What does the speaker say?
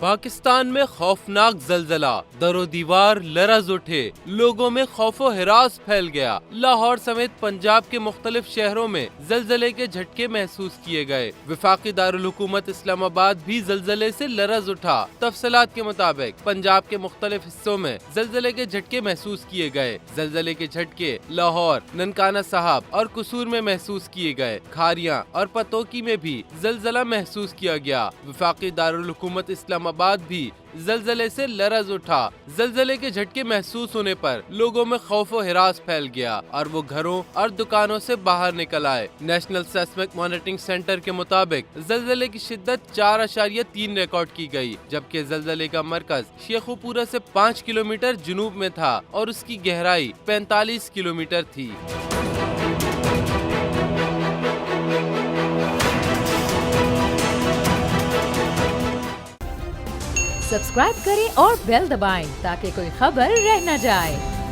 پاکستان میں خوفناک زلزلہ، در و دیوار لرز اٹھے، لوگوں میں خوف و ہراس پھیل گیا۔ لاہور سمیت پنجاب کے مختلف شہروں میں زلزلے کے جھٹکے محسوس کیے گئے۔ وفاقی دارالحکومت اسلام آباد بھی زلزلے سے لرز اٹھا۔ تفصیلات کے مطابق پنجاب کے مختلف حصوں میں زلزلے کے جھٹکے محسوس کیے گئے۔ زلزلے کے جھٹکے لاہور، ننکانہ صاحب اور قصور میں محسوس کیے گئے۔ کھاریاں اور پتوکی میں بھی زلزلہ محسوس کیا گیا۔ وفاقی دارالحکومت اسلام آباد بھی زلزلے سے لرز اٹھا۔ زلزلے کے جھٹکے محسوس ہونے پر لوگوں میں خوف و ہراس پھیل گیا اور وہ گھروں اور دکانوں سے باہر نکل آئے۔ نیشنل سیسمک مانیٹرنگ سینٹر کے مطابق زلزلے کی شدت 4.3 ریکارڈ کی گئی، جبکہ زلزلے کا مرکز شیخوپورہ سے 5 کلومیٹر جنوب میں تھا اور اس کی گہرائی 45 کلومیٹر تھی۔ سبسکرائب کریں اور بیل دبائیں تاکہ کوئی خبر رہ نہ جائے۔